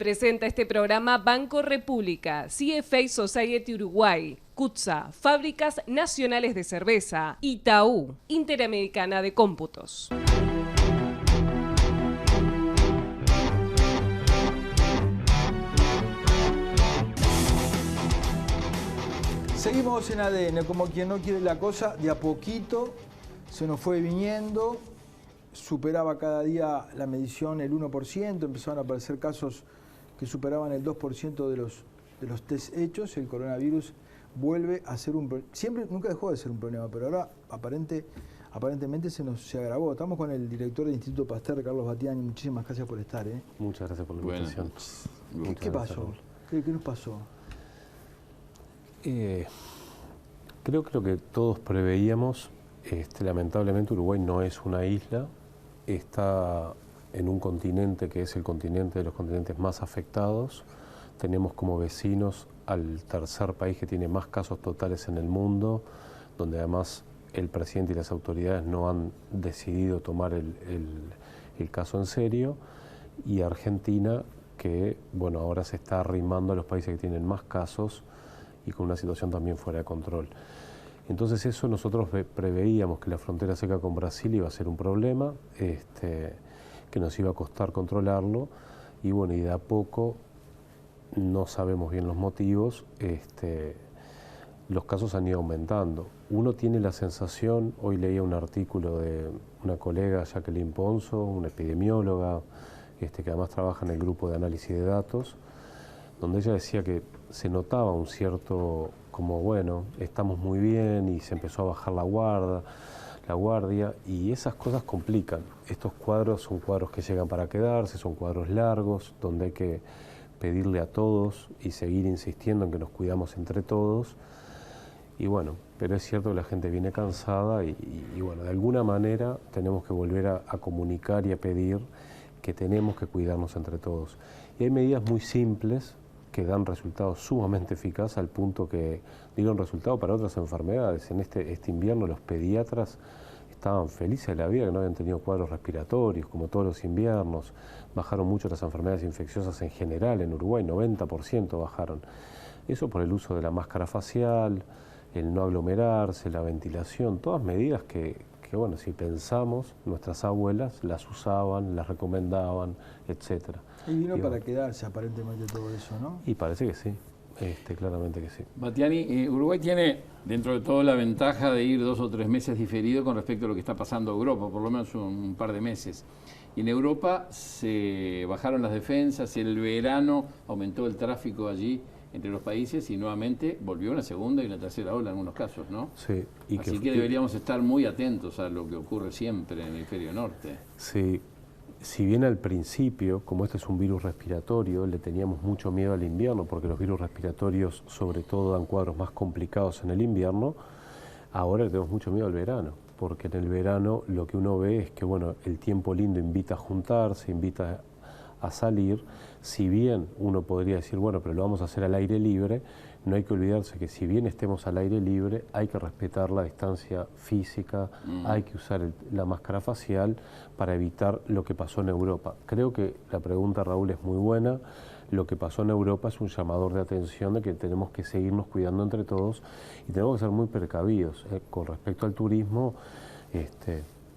Presenta este programa Banco República, CFA Society Uruguay, CUTSA, Fábricas Nacionales de Cerveza, Itaú, Interamericana de Cómputos. Seguimos en ADN, como quien no quiere la cosa, de a poquito se nos fue viniendo, superaba cada día la medición el 1%, empezaron a aparecer casos que superaban el 2% de los test hechos. El coronavirus vuelve a ser nunca dejó de ser un problema, pero ahora aparentemente se agravó. Estamos con el director del Instituto Pasteur, Carlos Battiani. Muchísimas gracias por estar. Muchas gracias por la invitación. ¿Qué pasó? ¿Qué nos pasó? Creo que lo que todos preveíamos, lamentablemente Uruguay no es una isla, está en un continente que es el continente de los continentes más afectados. Tenemos como vecinos al tercer país que tiene más casos totales en el mundo, donde además el presidente y las autoridades no han decidido tomar el caso en serio, y Argentina, que bueno, ahora se está arrimando a los países que tienen más casos y con una situación también fuera de control. Entonces eso nosotros preveíamos, que la frontera seca con Brasil iba a ser un problema, que nos iba a costar controlarlo, y bueno, y de a poco, no sabemos bien los motivos, los casos han ido aumentando. Uno tiene la sensación, hoy leía un artículo de una colega, Jacqueline Ponzo, una epidemióloga, que además trabaja en el grupo de análisis de datos, donde ella decía que se notaba un cierto, como bueno, estamos muy bien, y se empezó a bajar la guardia, y esas cosas complican. Estos cuadros son cuadros que llegan para quedarse, son cuadros largos, donde hay que pedirle a todos y seguir insistiendo en que nos cuidamos entre todos. Y bueno, pero es cierto que la gente viene cansada y bueno, de alguna manera tenemos que volver a comunicar y a pedir que tenemos que cuidarnos entre todos. Y hay medidas muy simples que dan resultados sumamente eficaces, al punto que dieron resultado para otras enfermedades. En este invierno los pediatras estaban felices de la vida, que no habían tenido cuadros respiratorios, como todos los inviernos. Bajaron mucho las enfermedades infecciosas en general en Uruguay, 90% bajaron. Eso por el uso de la máscara facial, el no aglomerarse, la ventilación, todas medidas que bueno, si pensamos, nuestras abuelas las usaban, las recomendaban, etcétera. Y vino para quedarse aparentemente todo eso, ¿no? Y parece que sí, claramente que sí. Battiani, Uruguay tiene dentro de todo la ventaja de ir 2 o 3 meses diferido con respecto a lo que está pasando en Europa, por lo menos un par de meses. Y en Europa se bajaron las defensas, el verano aumentó el tráfico allí entre los países y nuevamente volvió una segunda y una tercera ola en algunos casos, ¿no? Sí. Así que deberíamos estar muy atentos a lo que ocurre siempre en el hemisferio norte. Sí. Si bien al principio, como este es un virus respiratorio, le teníamos mucho miedo al invierno, porque los virus respiratorios sobre todo dan cuadros más complicados en el invierno, ahora le tenemos mucho miedo al verano, porque en el verano lo que uno ve es que bueno, el tiempo lindo invita a juntarse, invita a salir. Si bien uno podría decir, bueno, pero lo vamos a hacer al aire libre, no hay que olvidarse que si bien estemos al aire libre, hay que respetar la distancia física, hay que usar la máscara facial para evitar lo que pasó en Europa. Creo que la pregunta, Raúl, es muy buena. Lo que pasó en Europa es un llamador de atención de que tenemos que seguirnos cuidando entre todos y tenemos que ser muy precavidos. Con respecto al turismo,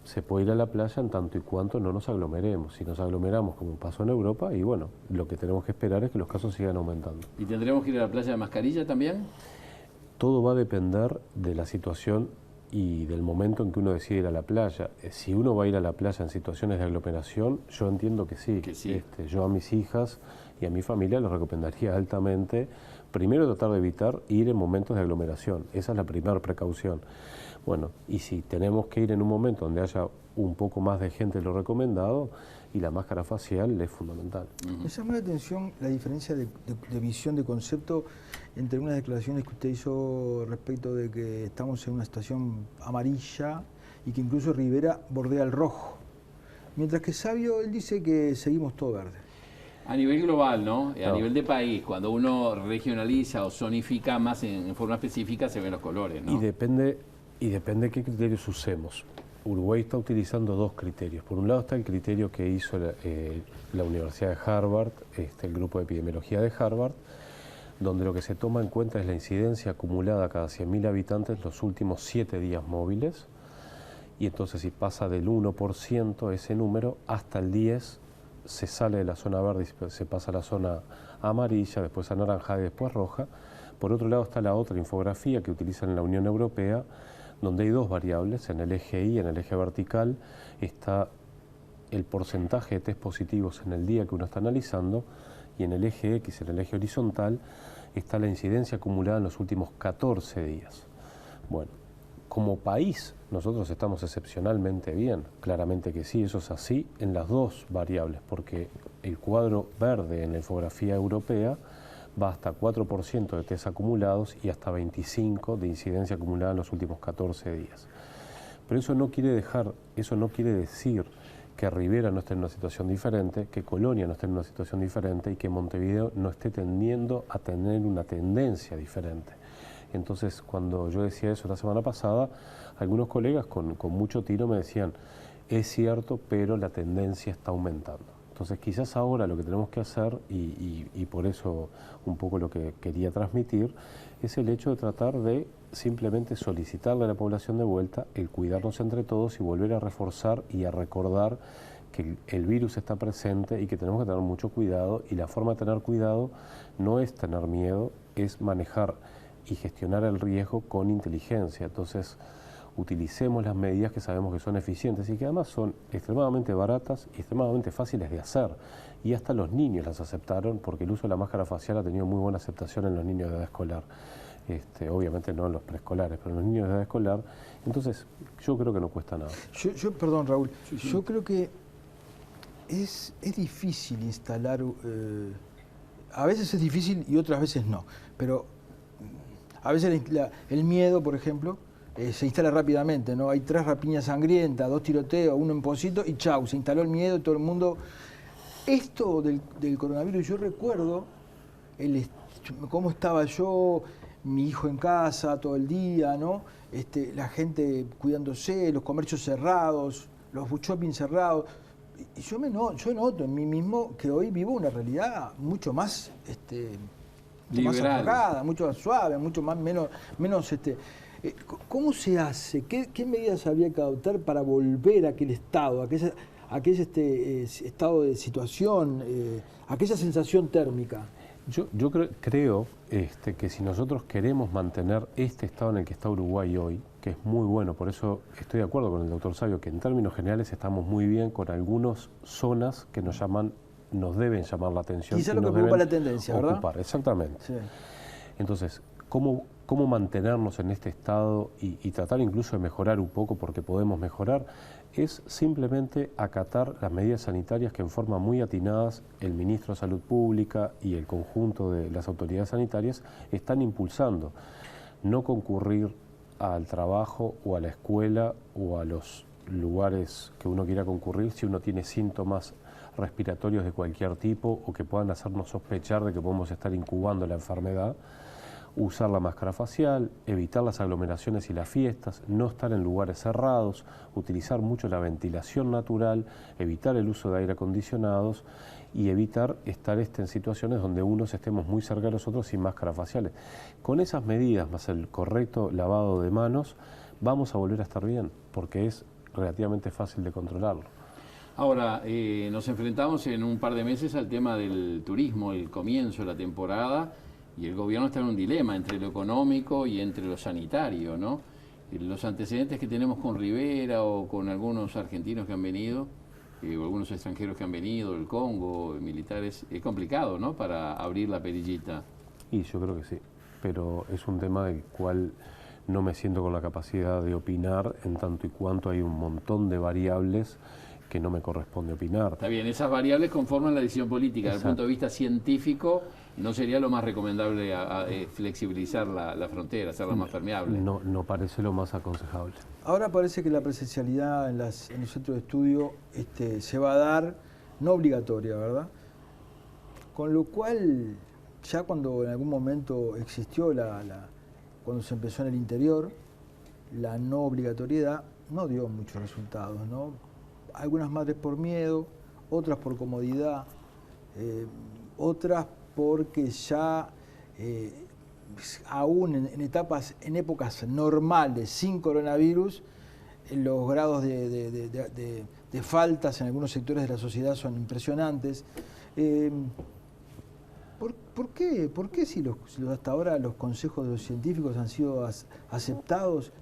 se puede ir a la playa en tanto y cuanto no nos aglomeremos. Si nos aglomeramos, como pasó en Europa, y bueno, lo que tenemos que esperar es que los casos sigan aumentando. ¿Y tendremos que ir a la playa de mascarilla también? Todo va a depender de la situación y del momento en que uno decide ir a la playa. Si uno va a ir a la playa en situaciones de aglomeración, yo entiendo que sí. Yo a mis hijas y a mi familia les recomendaría altamente, primero tratar de evitar ir en momentos de aglomeración. Esa es la primera precaución. Bueno, y si tenemos que ir en un momento donde haya un poco más de gente, lo recomendado, y la máscara facial es fundamental. Me llama la atención la diferencia de visión, de concepto, entre unas declaraciones que usted hizo respecto de que estamos en una situación amarilla y que incluso Rivera bordea el rojo. Mientras que Sabio, él dice que seguimos todo verde. A nivel global, ¿no? Claro. A nivel de país, cuando uno regionaliza o zonifica más en forma específica, se ven los colores, ¿no? Y depende qué criterios usemos. Uruguay está utilizando dos criterios. Por un lado está el criterio que hizo la Universidad de Harvard, el grupo de epidemiología de Harvard, donde lo que se toma en cuenta es la incidencia acumulada cada 100.000 habitantes los últimos 7 días móviles, y entonces si pasa del 1% ese número, hasta el 10% se sale de la zona verde y se pasa a la zona amarilla, después a naranja y después roja. Por otro lado está la otra infografía que utilizan en la Unión Europea, donde hay dos variables. En el eje Y, en el eje vertical, está el porcentaje de test positivos en el día que uno está analizando, y en el eje X, en el eje horizontal, está la incidencia acumulada en los últimos 14 días. Bueno, como país nosotros estamos excepcionalmente bien, claramente que sí, eso es así en las dos variables, porque el cuadro verde en la infografía europea va hasta 4% de test acumulados y hasta 25% de incidencia acumulada en los últimos 14 días. Pero eso no quiere decir que Rivera no esté en una situación diferente, que Colonia no esté en una situación diferente y que Montevideo no esté tendiendo a tener una tendencia diferente. Entonces, cuando yo decía eso la semana pasada, algunos colegas con mucho tiro me decían, es cierto, pero la tendencia está aumentando. Entonces, quizás ahora lo que tenemos que hacer, y por eso un poco lo que quería transmitir, es el hecho de tratar de simplemente solicitarle a la población de vuelta el cuidarnos entre todos y volver a reforzar y a recordar que el virus está presente y que tenemos que tener mucho cuidado, y la forma de tener cuidado no es tener miedo, es manejar y gestionar el riesgo con inteligencia. Entonces, utilicemos las medidas que sabemos que son eficientes y que además son extremadamente baratas y extremadamente fáciles de hacer. Y hasta los niños las aceptaron, porque el uso de la máscara facial ha tenido muy buena aceptación en los niños de edad escolar. Obviamente no en los preescolares, pero en los niños de edad escolar. Entonces, yo creo que no cuesta nada. Perdón, Raúl, Sí. yo creo que es difícil instalar, a veces es difícil y otras veces no, pero a veces el miedo, por ejemplo, se instala rápidamente, ¿no? Hay 3 rapiñas sangrientas, 2 tiroteos, 1 en Pocito y chau, se instaló el miedo y todo el mundo. Esto del coronavirus, yo recuerdo cómo estaba yo, mi hijo en casa todo el día, ¿no? La gente cuidándose, los comercios cerrados, los shopping cerrados. Y yo noto en mí mismo que hoy vivo una realidad mucho más más aflojada, mucho más suave, mucho más menos ¿cómo se hace? ¿Qué medidas habría que adoptar para volver a aquel estado, a aquel estado de situación, aquella sensación térmica? Yo creo que si nosotros queremos mantener este estado en el que está Uruguay hoy, que es muy bueno, por eso estoy de acuerdo con el doctor Sabio, que en términos generales estamos muy bien con algunas zonas que nos deben llamar la atención. Quizá lo que preocupa la tendencia, ¿verdad? Ocupar, exactamente. Sí. Entonces, ¿cómo mantenernos en este estado y tratar incluso de mejorar un poco, porque podemos mejorar? Es simplemente acatar las medidas sanitarias que en forma muy atinadas el ministro de Salud Pública y el conjunto de las autoridades sanitarias están impulsando. No concurrir al trabajo o a la escuela o a los lugares que uno quiera concurrir si uno tiene síntomas respiratorios de cualquier tipo o que puedan hacernos sospechar de que podemos estar incubando la enfermedad. Usar la máscara facial, evitar las aglomeraciones y las fiestas, no estar en lugares cerrados, utilizar mucho la ventilación natural, evitar el uso de aire acondicionados y evitar estar en situaciones donde unos estemos muy cerca de los otros sin máscaras faciales. Con esas medidas, más el correcto lavado de manos, vamos a volver a estar bien, porque es relativamente fácil de controlarlo. Ahora, nos enfrentamos en un par de meses al tema del turismo, el comienzo de la temporada, y el gobierno está en un dilema entre lo económico y entre lo sanitario, ¿no? Los antecedentes que tenemos con Rivera o con algunos argentinos que han venido, o algunos extranjeros que han venido, el Congo, militares, es complicado, ¿no?, para abrir la perillita. Y yo creo que sí, pero es un tema del cual no me siento con la capacidad de opinar, en tanto y cuanto hay un montón de variables que no me corresponde opinar. Está bien, esas variables conforman la decisión política. Desde el punto de vista científico, ¿no sería lo más recomendable flexibilizar la frontera, hacerla más permeable? No parece lo más aconsejable. Ahora parece que la presencialidad en los centros de estudio se va a dar, no obligatoria, ¿verdad? Con lo cual, ya cuando en algún momento existió cuando se empezó en el interior, la no obligatoriedad, no dio muchos resultados, ¿no? Algunas madres por miedo, otras por comodidad, otras porque ya aún en épocas normales, sin coronavirus, los grados de faltas en algunos sectores de la sociedad son impresionantes. ¿Por qué si hasta ahora los consejos de los científicos han sido aceptados,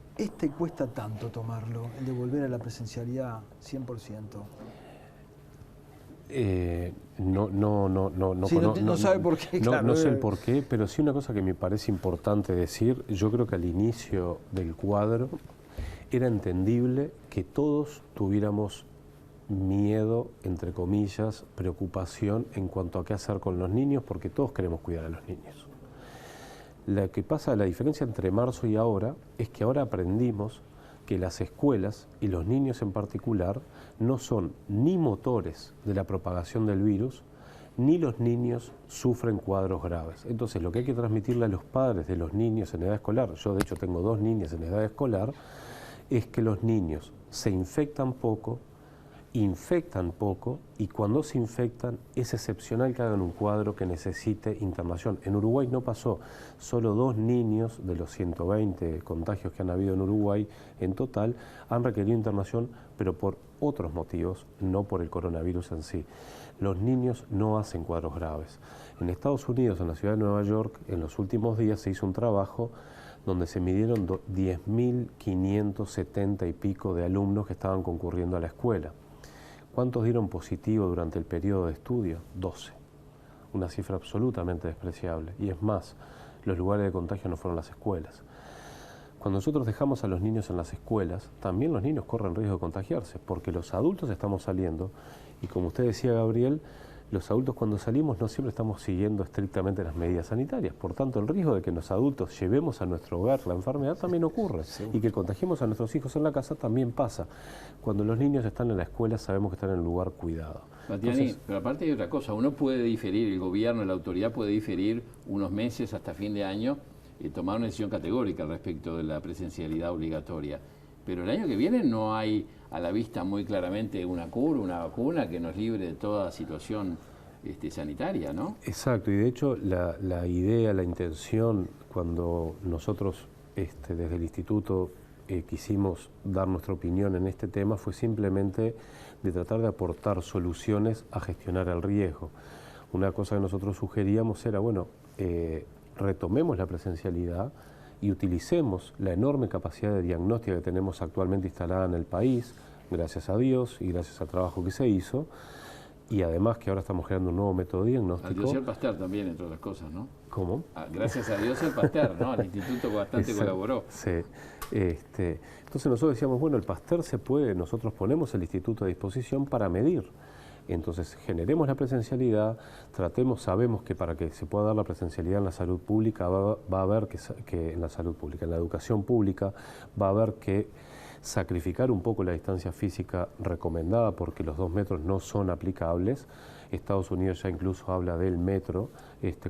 cuesta tanto tomarlo, el de volver a la presencialidad 100%? No sabe por qué, claro. No sé el por qué, pero sí una cosa que me parece importante decir. Yo creo que al inicio del cuadro era entendible que todos tuviéramos miedo, entre comillas, preocupación en cuanto a qué hacer con los niños, porque todos queremos cuidar a los niños. La diferencia entre marzo y ahora es que ahora aprendimos que las escuelas, y los niños en particular, no son ni motores de la propagación del virus, ni los niños sufren cuadros graves. Entonces, lo que hay que transmitirle a los padres de los niños en edad escolar, yo de hecho tengo 2 niñas en edad escolar, es que los niños se infectan poco, y cuando se infectan es excepcional que hagan un cuadro que necesite internación. En Uruguay no pasó, solo 2 niños de los 120 contagios que han habido en Uruguay en total han requerido internación, pero por otros motivos, no por el coronavirus en sí. Los niños no hacen cuadros graves. En Estados Unidos, en la ciudad de Nueva York, en los últimos días se hizo un trabajo donde se midieron 10.570 y pico de alumnos que estaban concurriendo a la escuela. ¿Cuántos dieron positivo durante el periodo de estudio? 12. Una cifra absolutamente despreciable. Y es más, los lugares de contagio no fueron las escuelas. Cuando nosotros dejamos a los niños en las escuelas, también los niños corren riesgo de contagiarse, porque los adultos estamos saliendo, y como usted decía, Gabriel, los adultos cuando salimos no siempre estamos siguiendo estrictamente las medidas sanitarias. Por tanto, el riesgo de que los adultos llevemos a nuestro hogar la enfermedad también ocurre. Sí. Y que contagiemos a nuestros hijos en la casa también pasa. Cuando los niños están en la escuela sabemos que están en un lugar cuidado. Matiani, pero aparte hay otra cosa. Uno puede diferir, el gobierno, la autoridad puede diferir unos meses hasta fin de año y tomar una decisión categórica respecto de la presencialidad obligatoria. Pero el año que viene no hay a la vista muy claramente una cura, una vacuna que nos libre de toda situación sanitaria, ¿no? Exacto, y de hecho la idea, la intención, cuando nosotros desde el Instituto quisimos dar nuestra opinión en este tema, fue simplemente de tratar de aportar soluciones a gestionar el riesgo. Una cosa que nosotros sugeríamos era, bueno, retomemos la presencialidad y utilicemos la enorme capacidad de diagnóstica que tenemos actualmente instalada en el país, gracias a Dios y gracias al trabajo que se hizo, y además que ahora estamos creando un nuevo método de diagnóstico. A Dios y al Pasteur también, entre otras cosas, ¿no? ¿Cómo? Gracias a Dios y al Pasteur, ¿no? El instituto bastante colaboró. Sí. Entonces nosotros decíamos, bueno, el Pasteur se puede, nosotros ponemos el instituto a disposición para medir. Entonces generemos la presencialidad, sabemos que para que se pueda dar la presencialidad en la salud pública va a haber que en la salud pública, en la educación pública va a haber que sacrificar un poco la distancia física recomendada porque los 2 metros no son aplicables. Estados Unidos ya incluso habla del metro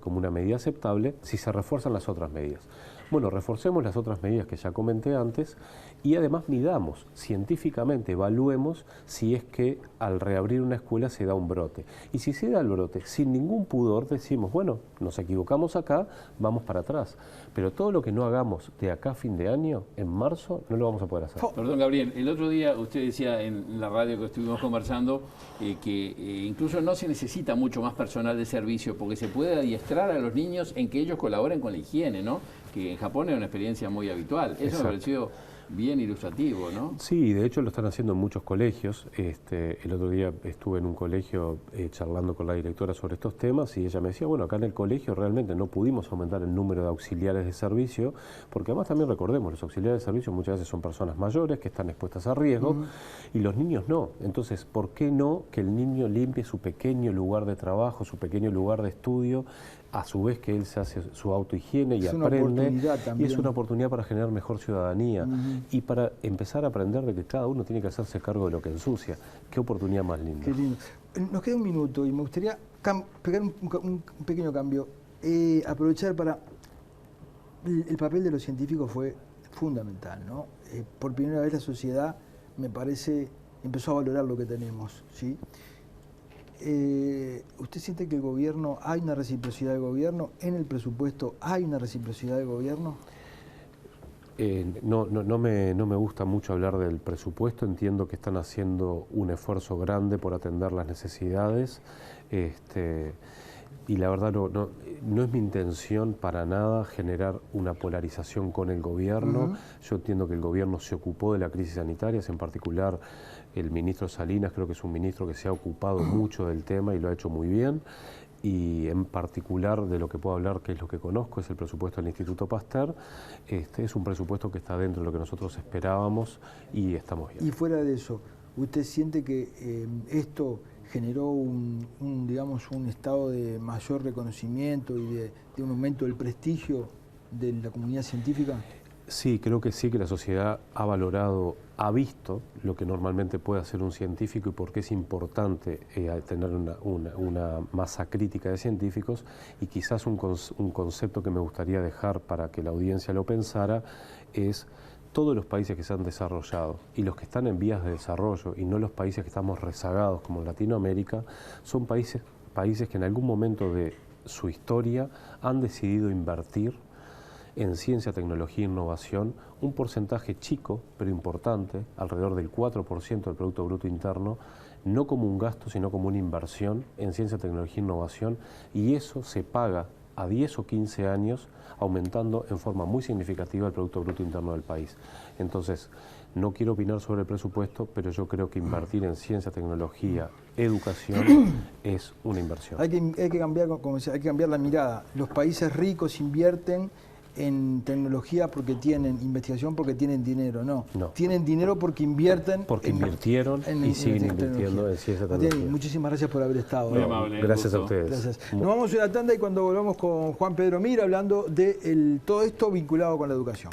como una medida aceptable si se refuerzan las otras medidas. Bueno, reforcemos las otras medidas que ya comenté antes y además midamos científicamente, evaluemos si es que al reabrir una escuela se da un brote. Y si se da el brote, sin ningún pudor decimos, bueno, nos equivocamos acá, vamos para atrás. Pero todo lo que no hagamos de acá a fin de año, en marzo, no lo vamos a poder hacer. Perdón, Gabriel, el otro día usted decía en la radio que estuvimos conversando que incluso no se necesita mucho más personal de servicio porque se puede adiestrar a los niños en que ellos colaboren con la higiene, ¿no? Que en Japón es una experiencia muy habitual. Eso me pareció bien ilustrativo, ¿no? Sí, de hecho lo están haciendo en muchos colegios. El otro día estuve en un colegio charlando con la directora sobre estos temas y ella me decía, bueno, acá en el colegio realmente no pudimos aumentar el número de auxiliares de servicio, porque además también recordemos, los auxiliares de servicio muchas veces son personas mayores que están expuestas a riesgo y los niños no. Entonces, ¿por qué no que el niño limpie su pequeño lugar de trabajo, su pequeño lugar de estudio, a su vez que él se hace su autohigiene y aprende? Y es una oportunidad para generar mejor ciudadanía y para empezar a aprender de que cada uno tiene que hacerse cargo de lo que ensucia. Qué oportunidad más linda. Qué lindo. Nos queda un minuto y me gustaría pegar un pequeño cambio. Aprovechar para... El papel de los científicos fue fundamental, ¿no? Por primera vez la sociedad me parece, empezó a valorar lo que tenemos, ¿sí? ¿Usted siente que el gobierno, hay una reciprocidad del gobierno? ¿En el presupuesto hay una reciprocidad del gobierno? No me gusta mucho hablar del presupuesto, entiendo que están haciendo un esfuerzo grande por atender las necesidades, y la verdad no es mi intención para nada generar una polarización con el gobierno. Yo entiendo que el gobierno se ocupó de la crisis sanitaria, en particular el ministro Salinas, creo que es un ministro que se ha ocupado mucho del tema y lo ha hecho muy bien. Y en particular de lo que puedo hablar, que es lo que conozco, es el presupuesto del Instituto Pasteur. Es un presupuesto que está dentro de lo que nosotros esperábamos y estamos bien. Y fuera de eso, ¿usted siente que esto generó digamos, un estado de mayor reconocimiento y de un aumento del prestigio de la comunidad científica? Sí, creo que sí, que la sociedad ha valorado, ha visto lo que normalmente puede hacer un científico y por qué es importante tener una masa crítica de científicos, y quizás un concepto que me gustaría dejar para que la audiencia lo pensara es: todos los países que se han desarrollado y los que están en vías de desarrollo, y no los países que estamos rezagados como Latinoamérica, son países que en algún momento de su historia han decidido invertir en ciencia, tecnología e innovación un porcentaje chico pero importante, alrededor del 4% del Producto Bruto Interno, no como un gasto sino como una inversión en ciencia, tecnología e innovación, y eso se paga a 10 o 15 años aumentando en forma muy significativa el Producto Bruto Interno del país. Entonces, no quiero opinar sobre el presupuesto, pero yo creo que invertir en ciencia, tecnología, educación es una inversión. Hay que cambiar, como decía, hay que cambiar la mirada. Los países ricos invierten en tecnología porque tienen investigación, porque tienen dinero, no. Tienen dinero porque invierten. Porque invirtieron y siguen invirtiendo en ciencia y tecnología. Muchísimas gracias por haber estado. Muy amable. Gracias a ustedes. Gracias. Nos vamos a una tanda y cuando volvamos con Juan Pedro Mir hablando de todo esto vinculado con la educación.